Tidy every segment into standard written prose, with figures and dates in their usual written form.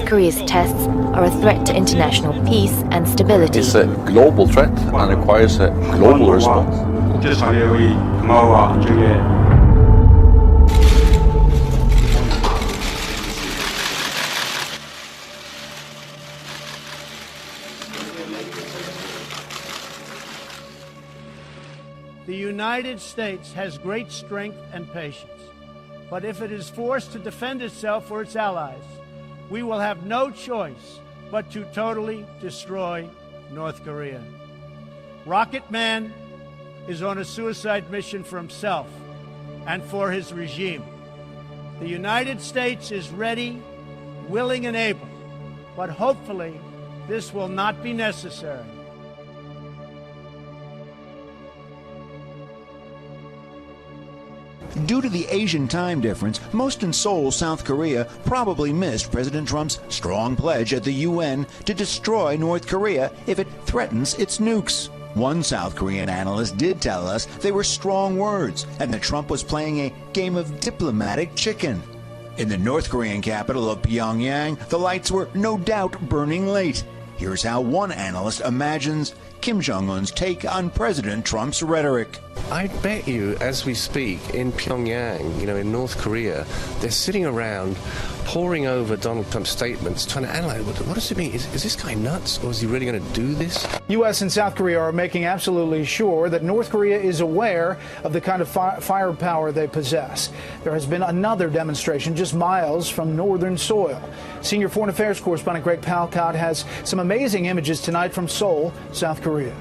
Korea's tests are a threat to international peace and stability. It's a global threat and requires a global response. 국제사회의 평화와 안정에 The United States has great strength and patience, but if it is forced to defend itself or its allies, we will have no choice but to totally destroy North Korea. Rocket Man is on a suicide mission for himself and for his regime. The United States is ready, willing, and able, but hopefully this will not be necessary. Due to the Asian time difference, most in Seoul, South Korea, probably missed President Trump's strong pledge at the UN to destroy North Korea if it threatens its nukes. One South Korean analyst did tell us they were strong words and that Trump was playing a game of diplomatic chicken. In the North Korean capital of Pyongyang, the lights were no doubt burning late. Here's how one analyst imagines Kim Jong-un's take on President Trump's rhetoric. I bet you, as we speak, in Pyongyang, in North Korea, they're sitting around poring over Donald Trump's statements, trying to analyze, what does it mean? Is this guy nuts, or is he really going to do this? U.S. and South Korea are making absolutely sure that North Korea is aware of the kind of firepower they possess. There has been another demonstration just miles from northern soil. Senior Foreign Affairs correspondent Greg Palcott has some amazing images tonight from Seoul, South Korea.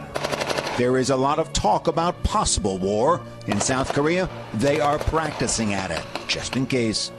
There is a lot of talk about possible war. In South Korea, they are practicing at it, just in case.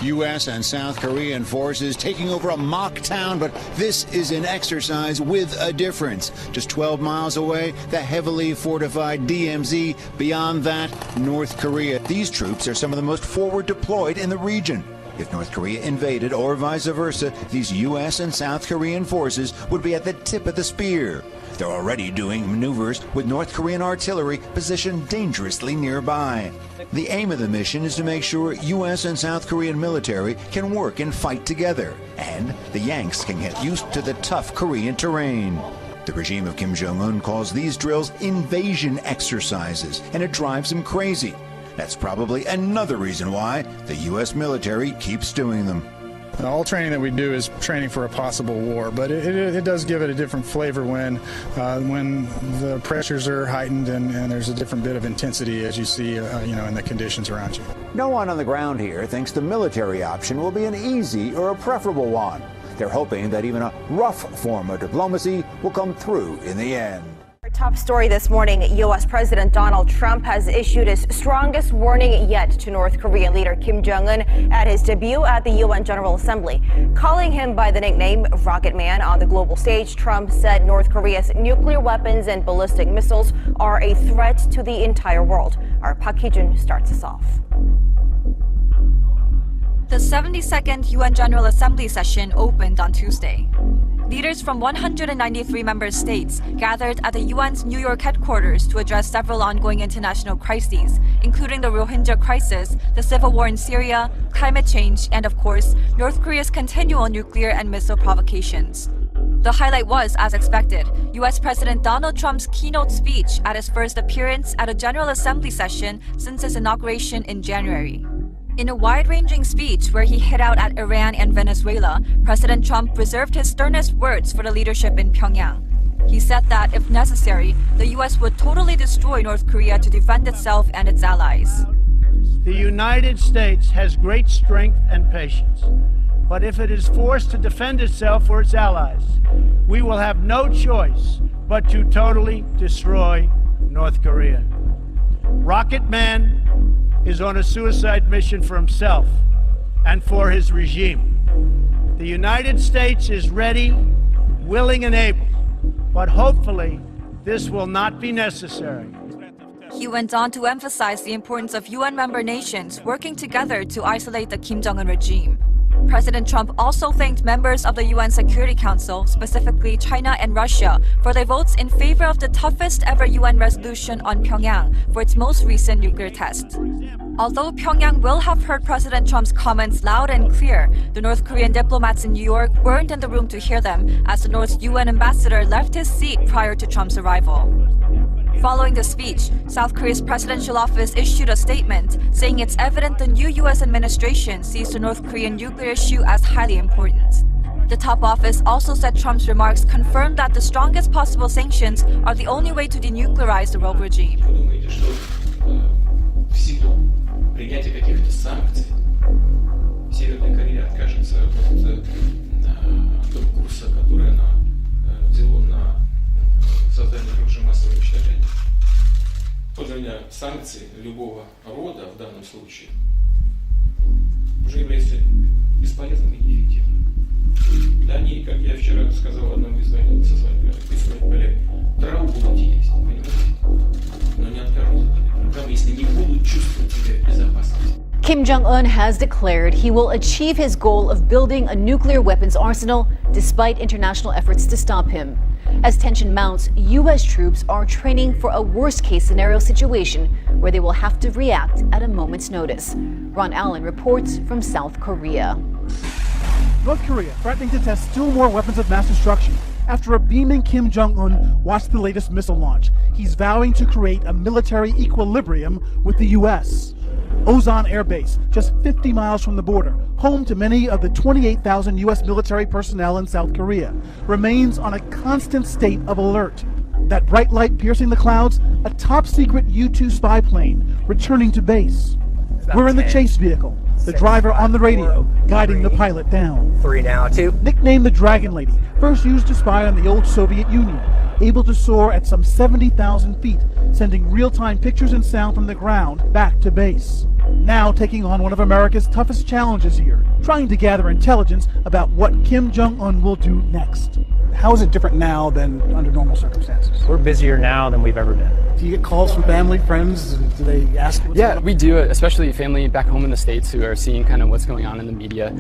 U.S. and South Korean forces taking over a mock town, but this is an exercise with a difference. Just 12 miles away, the heavily fortified DMZ. Beyond that, North Korea. These troops are some of the most forward deployed in the region. If North Korea invaded or vice versa, these U.S. and South Korean forces would be at the tip of the spear. They're already doing maneuvers with North Korean artillery positioned dangerously nearby. The aim of the mission is to make sure U.S. and South Korean military can work and fight together, and the Yanks can get used to the tough Korean terrain. The regime of Kim Jong-un calls these drills invasion exercises, and it drives him crazy. That's probably another reason why the U.S. military keeps doing them. All training that we do is training for a possible war, but it does give it a different flavor when the pressures are heightened and there's a different bit of intensity as you see, in the conditions around you. No one on the ground here thinks the military option will be an easy or a preferable one. They're hoping that even a rough form of diplomacy will come through in the end. Our top story this morning, U.S. President Donald Trump has issued his strongest warning yet to North Korean leader Kim Jong-un at his debut at the UN General Assembly. Calling him by the nickname Rocket Man on the global stage, Trump said North Korea's nuclear weapons and ballistic missiles are a threat to the entire world. Our Park Hee-jun starts us off. The 72nd UN General Assembly session opened on Tuesday. Leaders from 193 member states gathered at the UN's New York headquarters to address several ongoing international crises, including the Rohingya crisis, the civil war in Syria, climate change, and of course, North Korea's continual nuclear and missile provocations. The highlight was, as expected, US President Donald Trump's keynote speech at his first appearance at a General Assembly session since his inauguration in January. In a wide-ranging speech where he hit out at Iran and Venezuela, President Trump reserved his sternest words for the leadership in Pyongyang. He said that, if necessary, the U.S. would totally destroy North Korea to defend itself and its allies. The United States has great strength and patience, but if it is forced to defend itself or its allies, we will have no choice but to totally destroy North Korea. Rocket Man is on a suicide mission for himself and for his regime. The United States is ready, willing, and able, but hopefully this will not be necessary. He went on to emphasize the importance of UN member nations working together to isolate the Kim Jong-un regime. President Trump also thanked members of the UN Security Council, specifically China and Russia, for their votes in favor of the toughest ever UN resolution on Pyongyang for its most recent nuclear test. Although Pyongyang will have heard President Trump's comments loud and clear, the North Korean diplomats in New York weren't in the room to hear them as the North's UN ambassador left his seat prior to Trump's arrival. Following the speech, South Korea's presidential office issued a statement saying it's evident the new U.S. administration sees the North Korean nuclear issue as highly important. The top office also said Trump's remarks confirmed that the strongest possible sanctions are the only way to denuclearize the rogue regime. Принятие каких-то санкций Северная Корея откажется от того курса, который она взяла на создание оружия массового уничтожения. Использование санкций любого рода в данном случае уже является бесполезным и неэффективным. Для них, как я вчера сказал одному из своих коллег, траву будут есть, понимаете? Но не откажутся от этой программы, если не будут чувствовать себя в безопасности. Kim Jong-un has declared he will achieve his goal of building a nuclear weapons arsenal despite international efforts to stop him. As tension mounts, U.S. troops are training for a worst-case scenario situation where they will have to react at a moment's notice. Ron Allen reports from South Korea. North Korea threatening to test still more weapons of mass destruction after a beaming Kim Jong-un watched the latest missile launch. He's vowing to create a military equilibrium with the U.S. Ozan Air Base, just 50 miles from the border, home to many of the 28,000 U.S. military personnel in South Korea, remains on a constant state of alert. That bright light piercing the clouds, a top-secret U-2 spy plane returning to base. We're in the chase vehicle, the driver on the radio, guiding the pilot down. 3 now, 2. Nicknamed the Dragon Lady, first used to spy on the old Soviet Union, able to soar at some 70,000 feet, sending real-time pictures and sound from the ground back to base. Now taking on one of America's toughest challenges here, trying to gather intelligence about what Kim Jong-un will do next. How is it different now than under normal circumstances? We're busier now than we've ever been. Do you get calls from family, friends? Do they ask what's going on? We do, especially family back home in the States who are seeing kind of what's going on in the media.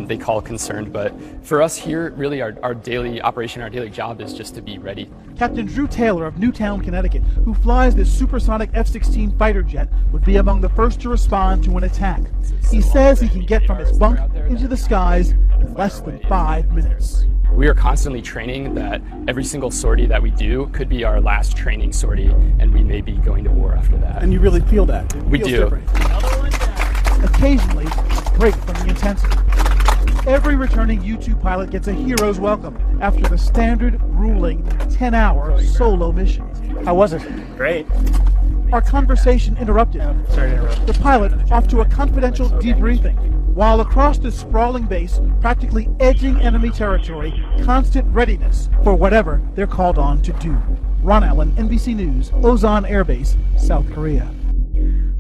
They call concerned, but for us here, really our daily operation, our daily job is just to be ready. Captain Drew Taylor of Newtown, Connecticut, who flies this supersonic F-16 fighter jet, would be among the first to respond to an attack. He says he can get from his bunk into the skies in less than 5 minutes. We are constantly training that every single sortie that we do could be our last training sortie, and we may be going to war after that. And you really feel that? We do. Occasionally, break from the intensity. Every returning U-2 pilot gets a hero's welcome after the standard, grueling, 10-hour solo mission. How was it? Great. Our conversation interrupted. Sorry to interrupt. The pilot off to a confidential debriefing. While across this sprawling base, practically edging enemy territory, constant readiness for whatever they're called on to do. Ron Allen, NBC News, Ozan Air Base, South Korea.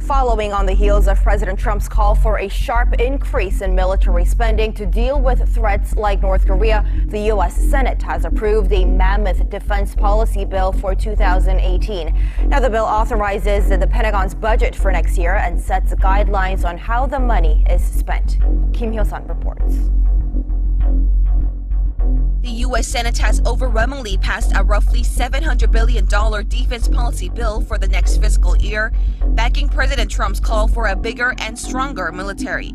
Following on the heels of President Trump's call for a sharp increase in military spending to deal with threats like North Korea, the U.S. Senate has approved a mammoth defense policy bill for 2018. Now, the bill authorizes the Pentagon's budget for next year and sets guidelines on how the money is spent. Kim Hyo-sun reports. The U.S. Senate has overwhelmingly passed a roughly $700 billion defense policy bill for the next fiscal year, backing President Trump's call for a bigger and stronger military.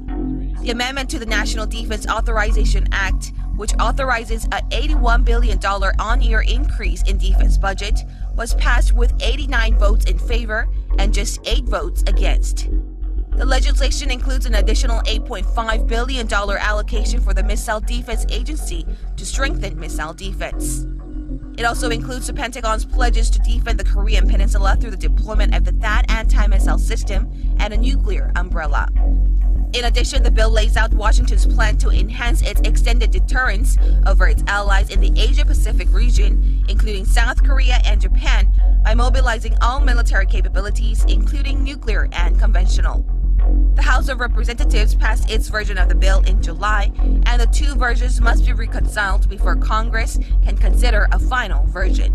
The amendment to the National Defense Authorization Act, which authorizes an $81 billion on-year increase in defense budget, was passed with 89 votes in favor and just 8 votes against. The legislation includes an additional $8.5 billion allocation for the Missile Defense Agency to strengthen missile defense. It also includes the Pentagon's pledges to defend the Korean Peninsula through the deployment of the THAAD anti-missile system and a nuclear umbrella. In addition, the bill lays out Washington's plan to enhance its extended deterrence over its allies in the Asia-Pacific region, including South Korea and Japan, by mobilizing all military capabilities, including nuclear and conventional. The House of Representatives passed its version of the bill in July, and the two versions must be reconciled before Congress can consider a final version.